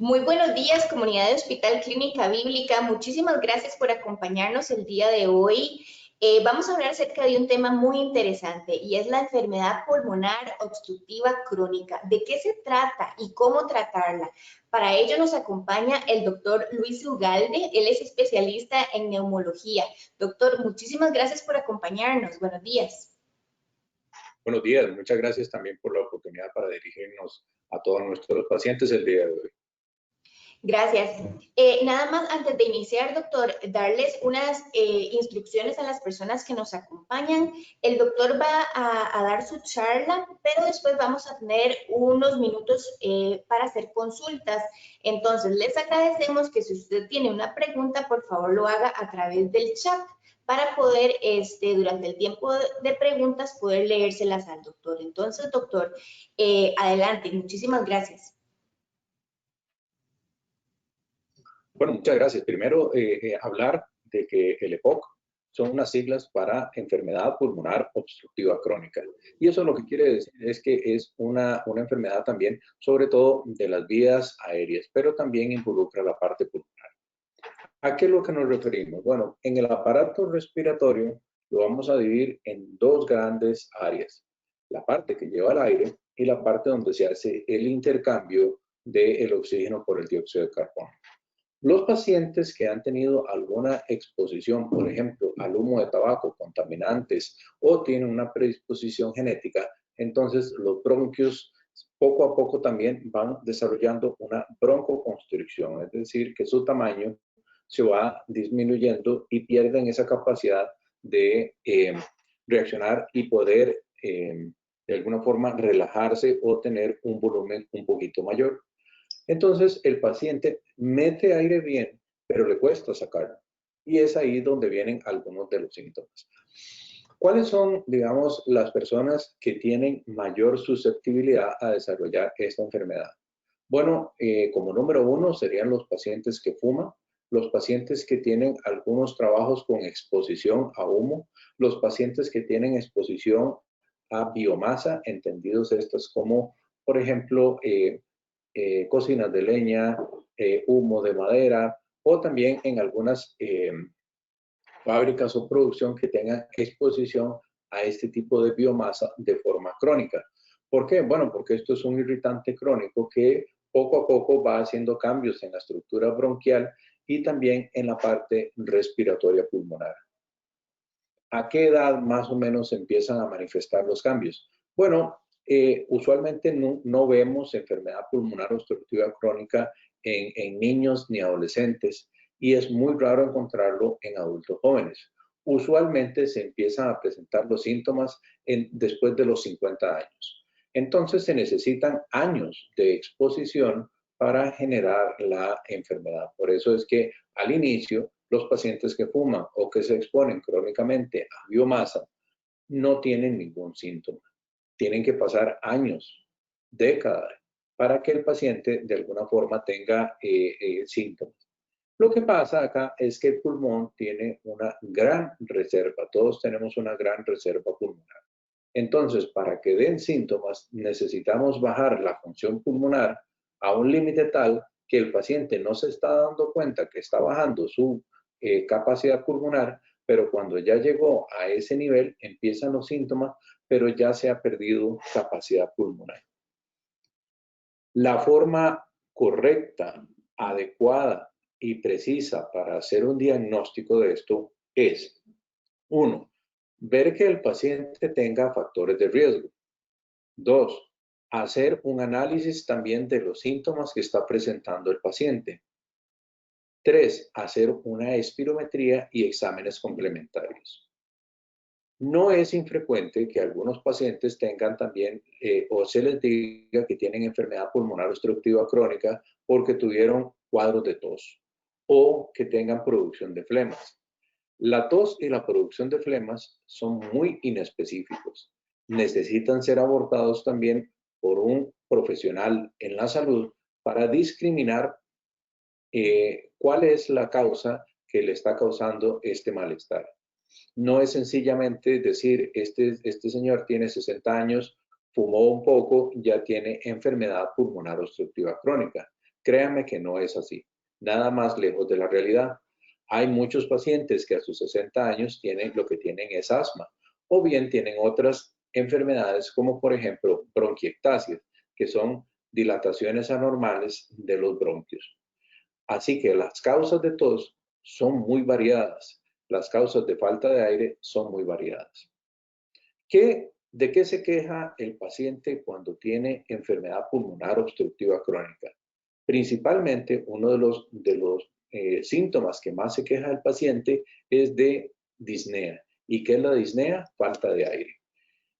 Muy buenos días, comunidad de Hospital Clínica Bíblica. Muchísimas gracias por acompañarnos el día de hoy. Vamos a hablar acerca de un tema muy interesante y es la enfermedad pulmonar obstructiva crónica. ¿De qué se trata y cómo tratarla? Para ello nos acompaña el doctor Luis Ugalde. Él es especialista en neumología. Doctor, muchísimas gracias por acompañarnos. Buenos días. Buenos días, muchas gracias también por la oportunidad para dirigirnos a todos nuestros pacientes el día de hoy. Gracias. Nada más antes de iniciar, doctor, darles unas instrucciones a las personas que nos acompañan. El doctor va a dar su charla, pero después vamos a tener unos minutos para hacer consultas. Entonces, les agradecemos que si usted tiene una pregunta, por favor lo haga a través del chat para poder, durante el tiempo de preguntas, poder leérselas al doctor. Entonces, doctor, adelante. Muchísimas gracias. Bueno, muchas gracias. Primero, hablar de que el EPOC son unas siglas para enfermedad pulmonar obstructiva crónica. Y eso lo que quiere decir es que es una enfermedad también, sobre todo de las vías aéreas, pero también involucra la parte pulmonar. ¿A qué es lo que nos referimos? Bueno, en el aparato respiratorio lo vamos a dividir en dos grandes áreas. La parte que lleva el aire y la parte donde se hace el intercambio del oxígeno por el dióxido de carbono. Los pacientes que han tenido alguna exposición, por ejemplo, al humo de tabaco, contaminantes o tienen una predisposición genética, entonces los bronquios poco a poco también van desarrollando una broncoconstricción, es decir, que su tamaño se va disminuyendo y pierden esa capacidad de reaccionar y poder de alguna forma relajarse o tener un volumen un poquito mayor. Entonces, el paciente mete aire bien, pero le cuesta sacarlo. Y es ahí donde vienen algunos de los síntomas. ¿Cuáles son, digamos, las personas que tienen mayor susceptibilidad a desarrollar esta enfermedad? Bueno, como número uno serían los pacientes que fuman, los pacientes que tienen algunos trabajos con exposición a humo, los pacientes que tienen exposición a biomasa, entendidos estos como, por ejemplo, cocinas de leña, humo de madera, o también en algunas fábricas o producción que tengan exposición a este tipo de biomasa de forma crónica. ¿Por qué? Bueno, porque esto es un irritante crónico que poco a poco va haciendo cambios en la estructura bronquial y también en la parte respiratoria pulmonar. ¿A qué edad más o menos empiezan a manifestar los cambios? Bueno, usualmente no vemos enfermedad pulmonar obstructiva crónica en niños ni adolescentes y es muy raro encontrarlo en adultos jóvenes. Usualmente se empiezan a presentar los síntomas después de los 50 años. Entonces se necesitan años de exposición para generar la enfermedad. Por eso es que al inicio los pacientes que fuman o que se exponen crónicamente a biomasa no tienen ningún síntoma. Tienen que pasar años, décadas, para que el paciente de alguna forma tenga síntomas. Lo que pasa acá es que el pulmón tiene una gran reserva. Todos tenemos una gran reserva pulmonar. Entonces, para que den síntomas, necesitamos bajar la función pulmonar a un límite tal que el paciente no se está dando cuenta que está bajando su capacidad pulmonar, pero cuando ya llegó a ese nivel, empiezan los síntomas, pero ya se ha perdido capacidad pulmonar. La forma correcta, adecuada y precisa para hacer un diagnóstico de esto es, 1, ver que el paciente tenga factores de riesgo. 2, hacer un análisis también de los síntomas que está presentando el paciente. 3, hacer una espirometría y exámenes complementarios. No es infrecuente que algunos pacientes tengan también o se les diga que tienen enfermedad pulmonar obstructiva crónica porque tuvieron cuadros de tos o que tengan producción de flemas. La tos y la producción de flemas son muy inespecíficos. Necesitan ser abordados también por un profesional en la salud para discriminar cuál es la causa que le está causando este malestar. No es sencillamente decir, este señor tiene 60 años, fumó un poco, ya tiene enfermedad pulmonar obstructiva crónica. Créanme que no es así. Nada más lejos de la realidad. Hay muchos pacientes que a sus 60 años tienen lo que tienen es asma o bien tienen otras enfermedades como por ejemplo bronquiectasia, que son dilataciones anormales de los bronquios. Así que las causas de tos son muy variadas. Las causas de falta de aire son muy variadas. ¿De qué se queja el paciente cuando tiene enfermedad pulmonar obstructiva crónica? Principalmente uno de los síntomas que más se queja el paciente es de disnea. ¿Y qué es la disnea? Falta de aire.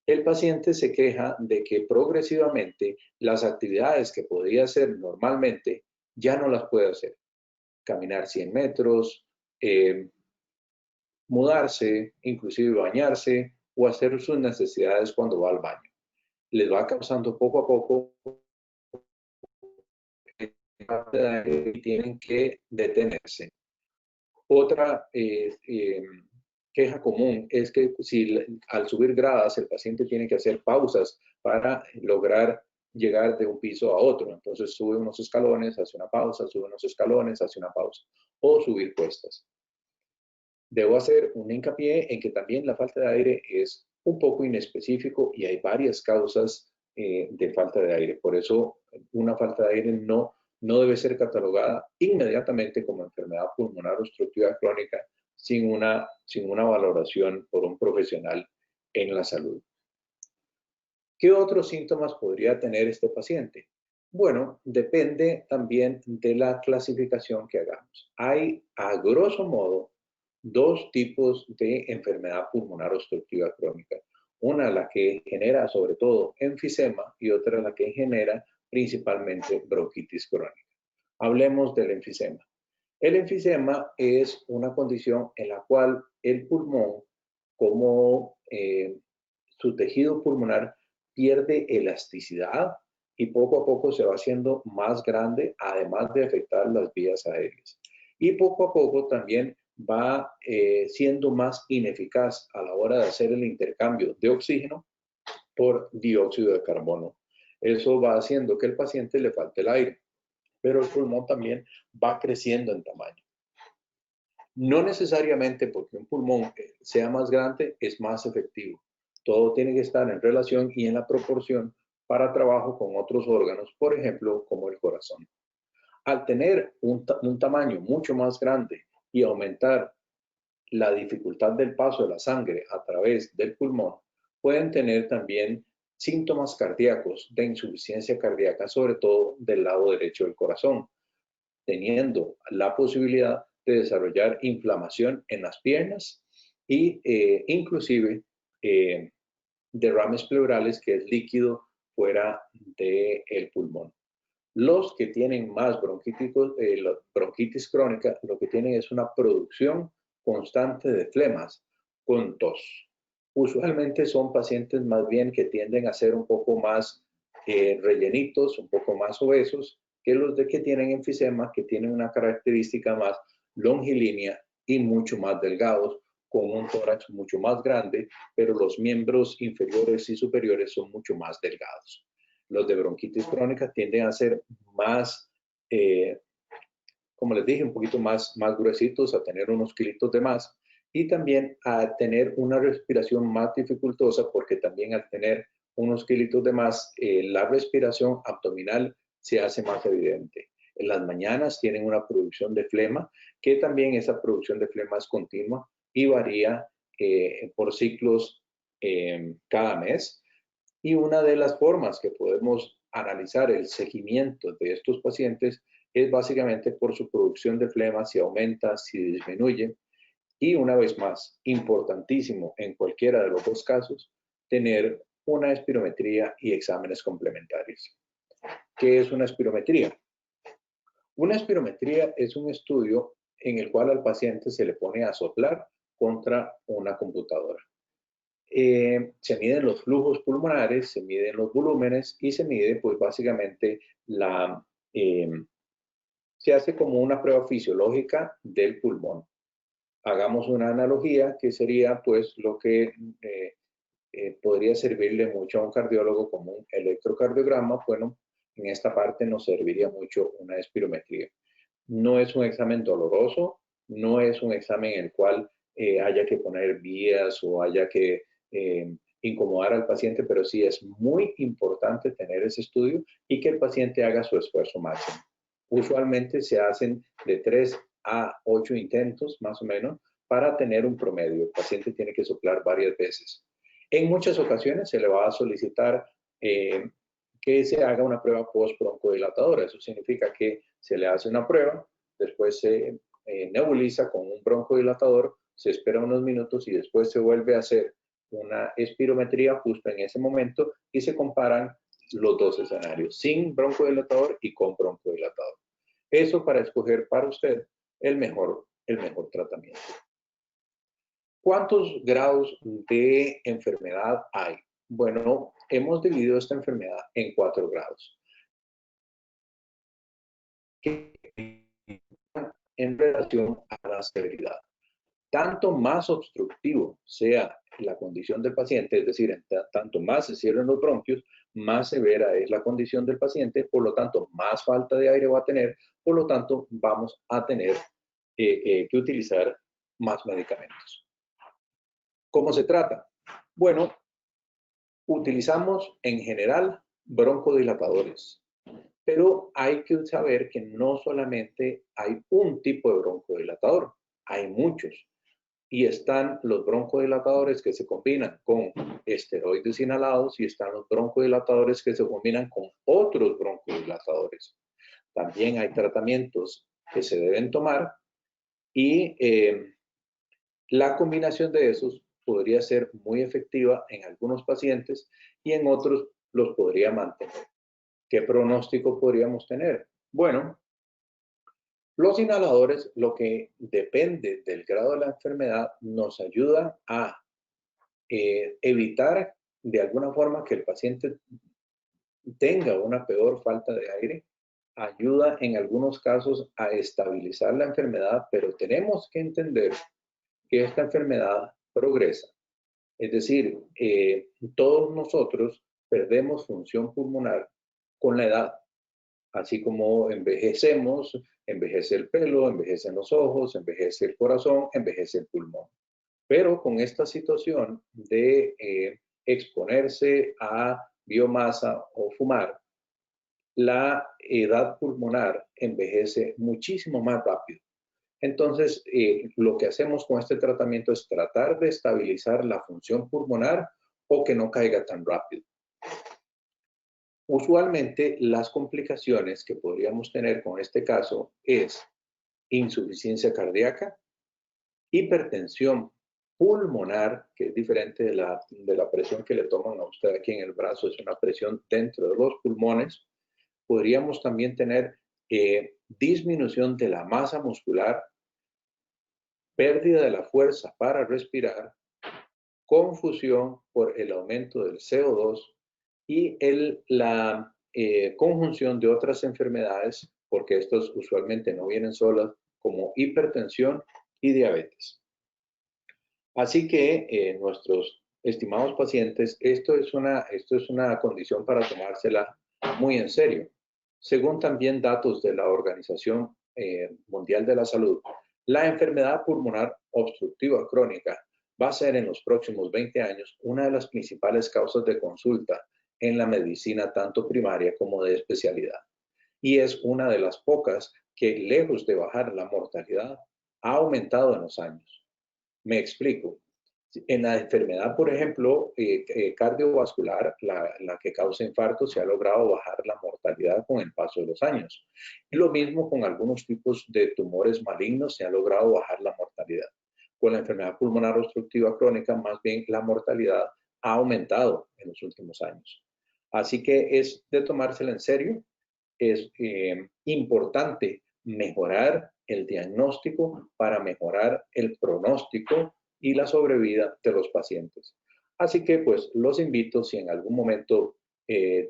El paciente se queja de que progresivamente las actividades que podía hacer normalmente ya no las puede hacer. Caminar 100 metros, mudarse, inclusive bañarse o hacer sus necesidades cuando va al baño. Les va causando poco a poco y tienen que detenerse. Otra queja común es que si al subir gradas el paciente tiene que hacer pausas para lograr llegar de un piso a otro. Entonces sube unos escalones, hace una pausa, sube unos escalones, hace una pausa. O subir cuestas. Debo hacer un hincapié en que también la falta de aire es un poco inespecífico y hay varias causas de falta de aire. Por eso una falta de aire no debe ser catalogada inmediatamente como enfermedad pulmonar obstructiva crónica sin una valoración por un profesional en la salud. ¿Qué otros síntomas podría tener este paciente? Bueno, depende también de la clasificación que hagamos. Hay, a grosso modo, dos tipos de enfermedad pulmonar obstructiva crónica. Una la que genera sobre todo enfisema y otra la que genera principalmente bronquitis crónica. Hablemos del enfisema. El enfisema es una condición en la cual el pulmón, como su tejido pulmonar, pierde elasticidad y poco a poco se va haciendo más grande, además de afectar las vías aéreas. Y poco a poco también va siendo más ineficaz a la hora de hacer el intercambio de oxígeno por dióxido de carbono. Eso va haciendo que el paciente le falte el aire, pero el pulmón también va creciendo en tamaño. No necesariamente porque un pulmón sea más grande es más efectivo. Todo tiene que estar en relación y en la proporción para trabajo con otros órganos, por ejemplo, como el corazón. Al tener un tamaño mucho más grande y aumentar la dificultad del paso de la sangre a través del pulmón, pueden tener también síntomas cardíacos de insuficiencia cardíaca, sobre todo del lado derecho del corazón, teniendo la posibilidad de desarrollar inflamación en las piernas y inclusive derrames pleurales, que es líquido fuera del pulmón. Los que tienen más bronquitis crónica, lo que tienen es una producción constante de flemas con tos. Usualmente son pacientes más bien que tienden a ser un poco más rellenitos, un poco más obesos, que los de que tienen enfisema, que tienen una característica más longilínea y mucho más delgados, con un tórax mucho más grande, pero los miembros inferiores y superiores son mucho más delgados. Los de bronquitis crónica tienden a ser más, como les dije, un poquito más gruesitos, a tener unos kilitos de más y también a tener una respiración más dificultosa porque también al tener unos kilitos de más, la respiración abdominal se hace más evidente. En las mañanas tienen una producción de flema, que también esa producción de flema es continua y varía por ciclos cada mes. Y una de las formas que podemos analizar el seguimiento de estos pacientes es básicamente por su producción de flema, si aumenta, si disminuye. Y una vez más, importantísimo en cualquiera de los dos casos, tener una espirometría y exámenes complementarios. ¿Qué es una espirometría? Una espirometría es un estudio en el cual al paciente se le pone a soplar contra una computadora. Se miden los flujos pulmonares, se miden los volúmenes y se mide pues básicamente se hace como una prueba fisiológica del pulmón. Hagamos una analogía que sería pues lo que podría servirle mucho a un cardiólogo como un electrocardiograma. Bueno, en esta parte nos serviría mucho una espirometría. No es un examen doloroso, no es un examen en el cual haya que poner vías o haya que incomodar al paciente, pero sí es muy importante tener ese estudio y que el paciente haga su esfuerzo máximo. Usualmente se hacen de 3 a 8 intentos, más o menos, para tener un promedio. El paciente tiene que soplar varias veces. En muchas ocasiones se le va a solicitar que se haga una prueba post-broncodilatadora. Eso significa que se le hace una prueba, después se nebuliza con un broncodilatador, se espera unos minutos y después se vuelve a hacer una espirometría justo en ese momento y se comparan los dos escenarios, sin broncodilatador y con broncodilatador. Eso para escoger para usted el mejor tratamiento. ¿Cuántos grados de enfermedad hay? Bueno, hemos dividido esta enfermedad en 4 grados. En relación a la severidad. Tanto más obstructivo sea la condición del paciente, es decir, tanto más se cierren los bronquios, más severa es la condición del paciente, por lo tanto, más falta de aire va a tener, por lo tanto, vamos a tener que utilizar más medicamentos. ¿Cómo se trata? Bueno, utilizamos en general broncodilatadores, pero hay que saber que no solamente hay un tipo de broncodilatador, hay muchos. Y están los broncodilatadores que se combinan con esteroides inhalados y están los broncodilatadores que se combinan con otros broncodilatadores. También hay tratamientos que se deben tomar y la combinación de esos podría ser muy efectiva en algunos pacientes y en otros los podría mantener. ¿Qué pronóstico podríamos tener? Bueno, los inhaladores, lo que depende del grado de la enfermedad, nos ayuda a evitar de alguna forma que el paciente tenga una peor falta de aire, ayuda en algunos casos a estabilizar la enfermedad, pero tenemos que entender que esta enfermedad progresa. Es decir, todos nosotros perdemos función pulmonar con la edad. Así como envejecemos, envejece el pelo, envejecen los ojos, envejece el corazón, envejece el pulmón. Pero con esta situación de exponerse a biomasa o fumar, la edad pulmonar envejece muchísimo más rápido. Entonces, lo que hacemos con este tratamiento es tratar de estabilizar la función pulmonar o que no caiga tan rápido. Usualmente, las complicaciones que podríamos tener con este caso es insuficiencia cardíaca, hipertensión pulmonar, que es diferente de la presión que le toman a usted aquí en el brazo, es una presión dentro de los pulmones. Podríamos también tener disminución de la masa muscular, pérdida de la fuerza para respirar, confusión por el aumento del CO2 y la conjunción de otras enfermedades, porque estos usualmente no vienen solas, como hipertensión y diabetes. Así que nuestros estimados pacientes, esto es una condición para tomársela muy en serio. Según también datos de la Organización Mundial de la Salud, la enfermedad pulmonar obstructiva crónica va a ser en los próximos 20 años una de las principales causas de consulta en la medicina tanto primaria como de especialidad. Y es una de las pocas que, lejos de bajar la mortalidad, ha aumentado en los años. Me explico. En la enfermedad, por ejemplo, cardiovascular, la que causa infarto, se ha logrado bajar la mortalidad con el paso de los años. Y lo mismo con algunos tipos de tumores malignos, se ha logrado bajar la mortalidad. Con la enfermedad pulmonar obstructiva crónica, más bien la mortalidad ha aumentado en los últimos años. Así que es de tomársela en serio. Es importante mejorar el diagnóstico para mejorar el pronóstico y la sobrevida de los pacientes. Así que pues los invito, si en algún momento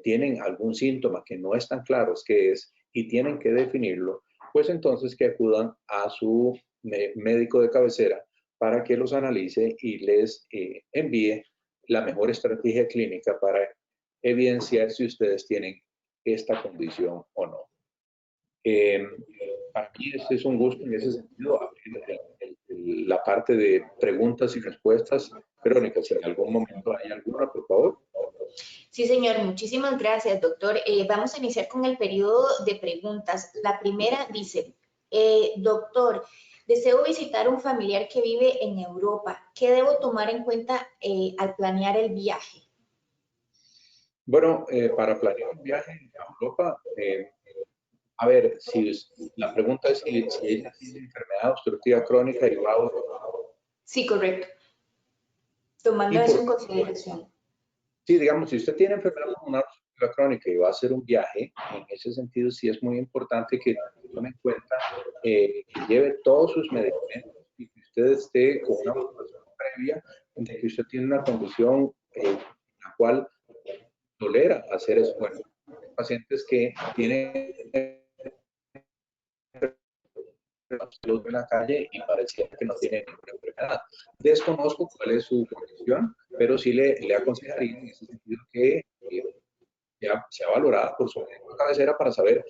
tienen algún síntoma que no están claros qué es y tienen que definirlo, pues entonces que acudan a su médico de cabecera para que los analice y les envíe la mejor estrategia clínica para evidenciar si ustedes tienen esta condición o no. Para mí es un gusto en ese sentido abrir la parte de preguntas y respuestas. Verónica, si en algún momento hay alguna, por favor. Sí, señor. Muchísimas gracias, doctor. Vamos a iniciar con el periodo de preguntas. La primera dice, doctor, deseo visitar un familiar que vive en Europa. ¿Qué debo tomar en cuenta al planear el viaje? Bueno, para planear un viaje a Europa, a ver, la pregunta es si ella tiene enfermedad obstructiva crónica y va a Europa. Sí, correcto. Tomando Y eso por en consideración. Sí, digamos, si usted tiene enfermedad pulmonar obstructiva crónica y va a hacer un viaje, en ese sentido sí es muy importante que tome en cuenta que lleve todos sus medicamentos y que usted esté con una evaluación previa de que usted tiene una condición la cual tolera hacer esfuerzo. Hay pacientes que tienen salud en la calle y pareciera que no tienen ninguna enfermedad. Desconozco cuál es su condición, pero sí le aconsejaría en ese sentido que ya sea valorada por su médico de cabecera para saber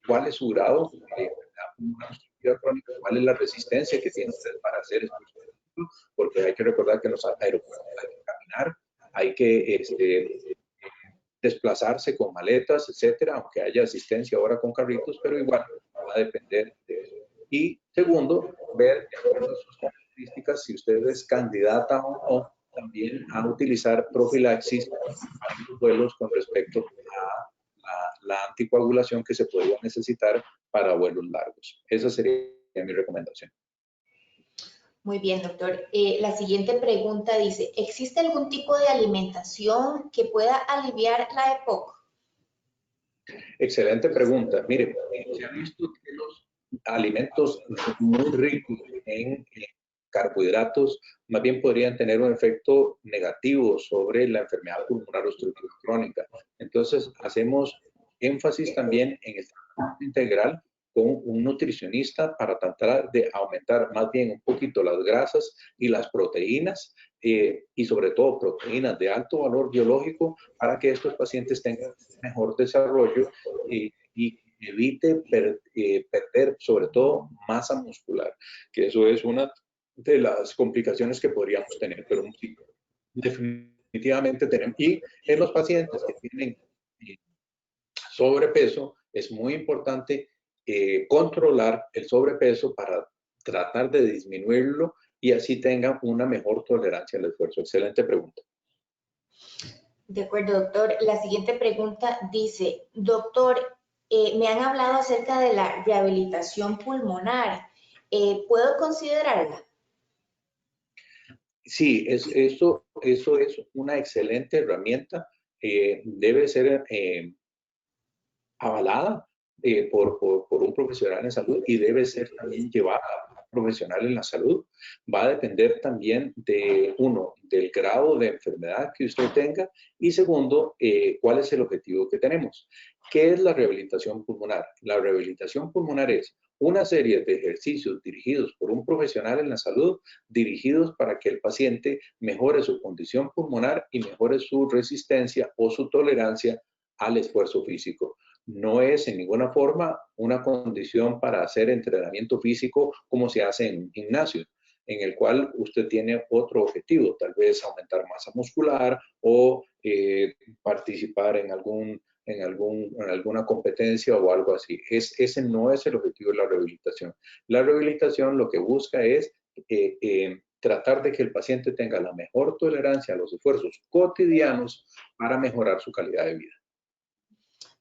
cuál es su grado de enfermedad pulmonar obstructiva crónica, cuál es la resistencia que tiene usted para hacer esfuerzo físico, porque hay que recordar que en los aeropuertos hay que caminar, hay que desplazarse con maletas, etcétera, aunque haya asistencia ahora con carritos, pero igual va a depender de eso. Y segundo, ver de acuerdo a sus características si usted es candidata o no también a utilizar profilaxis para los vuelos con respecto a la anticoagulación que se podría necesitar para vuelos largos. Esa sería mi recomendación. Muy bien, doctor. La siguiente pregunta dice, ¿existe algún tipo de alimentación que pueda aliviar la EPOC? Excelente pregunta. Mire, se ha visto que los alimentos muy ricos en carbohidratos más bien podrían tener un efecto negativo sobre la enfermedad pulmonar obstructiva crónica. Entonces, hacemos énfasis también en el tratamiento integral con un nutricionista para tratar de aumentar más bien un poquito las grasas y las proteínas y sobre todo proteínas de alto valor biológico para que estos pacientes tengan mejor desarrollo y evite perder sobre todo masa muscular, que eso es una de las complicaciones que podríamos tener, pero sí, definitivamente tenemos. Y en los pacientes que tienen sobrepeso, es muy importante controlar el sobrepeso para tratar de disminuirlo y así tengan una mejor tolerancia al esfuerzo. Excelente pregunta. De acuerdo, doctor. La siguiente pregunta dice, doctor, me han hablado acerca de la rehabilitación pulmonar. ¿Puedo considerarla? Sí, eso es una excelente herramienta. Debe ser avalada por un profesional en salud y debe ser también llevada a un profesional en la salud. Va a depender también de, uno, del grado de enfermedad que usted tenga y segundo, cuál es el objetivo que tenemos. ¿Qué es la rehabilitación pulmonar? La rehabilitación pulmonar es una serie de ejercicios dirigidos por un profesional en la salud, dirigidos para que el paciente mejore su condición pulmonar y mejore su resistencia o su tolerancia al esfuerzo físico. No es en ninguna forma una condición para hacer entrenamiento físico como se hace en un gimnasio, en el cual usted tiene otro objetivo, tal vez aumentar masa muscular o participar en alguna competencia o algo así. Ese no es el objetivo de la rehabilitación. La rehabilitación lo que busca es tratar de que el paciente tenga la mejor tolerancia a los esfuerzos cotidianos para mejorar su calidad de vida.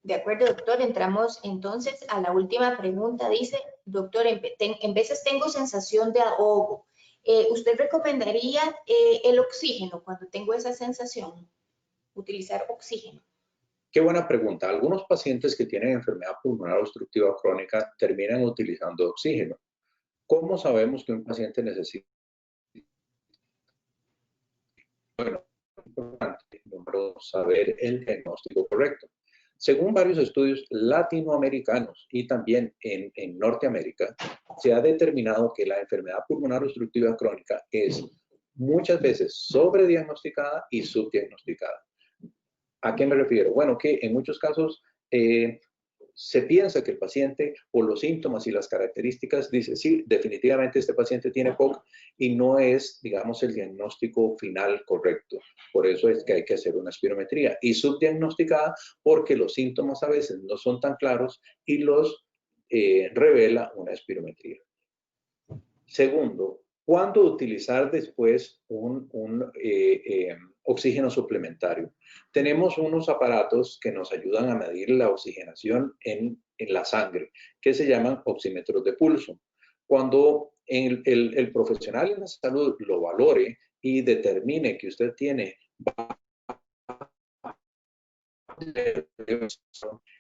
De acuerdo, doctor. Entramos entonces a la última pregunta. Dice, doctor, en veces tengo sensación de ahogo. ¿Usted recomendaría el oxígeno cuando tengo esa sensación? Utilizar oxígeno. Qué buena pregunta. Algunos pacientes que tienen enfermedad pulmonar obstructiva crónica terminan utilizando oxígeno. ¿Cómo sabemos que un paciente necesita? Bueno, es importante, número, saber el diagnóstico correcto. Según varios estudios latinoamericanos y también en Norteamérica, se ha determinado que la enfermedad pulmonar obstructiva crónica es muchas veces sobrediagnosticada y subdiagnosticada. ¿A qué me refiero? Bueno, que en muchos casos se piensa que el paciente, por los síntomas y las características, dice, sí, definitivamente este paciente tiene POC y no es, digamos, el diagnóstico final correcto. Por eso es que hay que hacer una espirometría y subdiagnosticada porque los síntomas a veces no son tan claros y los revela una espirometría. Segundo, ¿cuándo utilizar después un oxígeno suplementario? Tenemos unos aparatos que nos ayudan a medir la oxigenación en la sangre, que se llaman oxímetros de pulso. Cuando el profesional en la salud lo valore y determine que usted tiene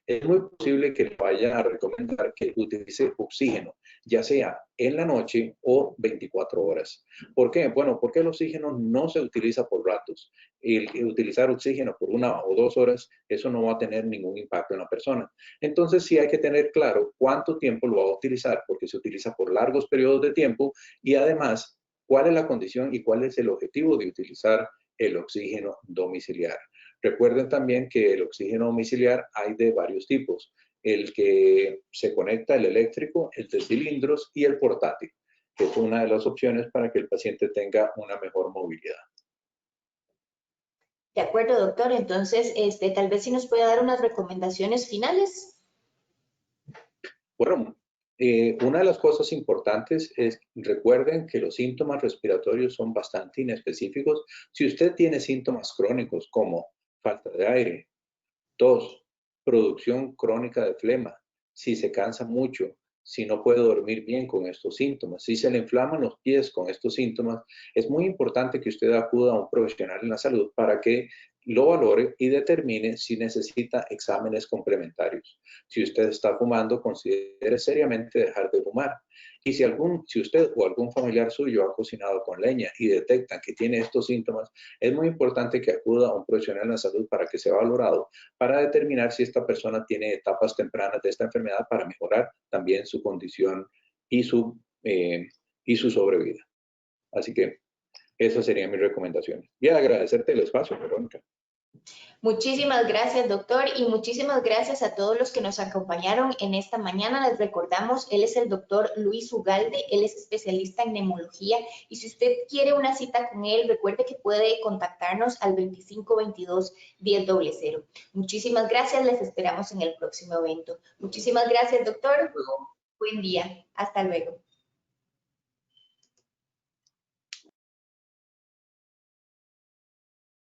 es muy posible que le vaya a recomendar que utilice oxígeno, ya sea en la noche o 24 horas. ¿Por qué? Bueno, porque el oxígeno no se utiliza por ratos. El utilizar oxígeno por 1 o 2 horas, eso no va a tener ningún impacto en la persona. Entonces sí hay que tener claro cuánto tiempo lo va a utilizar, porque se utiliza por largos periodos de tiempo y además cuál es la condición y cuál es el objetivo de utilizar el oxígeno domiciliar. Recuerden también que el oxígeno domiciliar hay de varios tipos. El que se conecta, el eléctrico, el de cilindros y el portátil, que es una de las opciones para que el paciente tenga una mejor movilidad. De acuerdo, doctor. Entonces, tal vez si nos puede dar unas recomendaciones finales. Bueno, una de las cosas importantes es, recuerden que los síntomas respiratorios son bastante inespecíficos. Si usted tiene síntomas crónicos como falta de aire, tos, producción crónica de flema, si se cansa mucho, si no puede dormir bien con estos síntomas, si se le inflaman los pies con estos síntomas, es muy importante que usted acuda a un profesional en la salud para que lo valore y determine si necesita exámenes complementarios. Si usted está fumando, considere seriamente dejar de fumar. Y si usted o algún familiar suyo ha cocinado con leña y detectan que tiene estos síntomas, es muy importante que acuda a un profesional en la salud para que sea valorado, para determinar si esta persona tiene etapas tempranas de esta enfermedad para mejorar también su condición y su sobrevida. Así que esas serían mis recomendaciones. Y agradecerte el espacio, Verónica. Muchísimas gracias, doctor, y muchísimas gracias a todos los que nos acompañaron en esta mañana. Les recordamos, él es el doctor Luis Ugalde, él es especialista en neumología, y si usted quiere una cita con él, recuerde que puede contactarnos al 2522-1000. Muchísimas gracias, les esperamos en el próximo evento. Muchísimas gracias, doctor. Buen día. Hasta luego.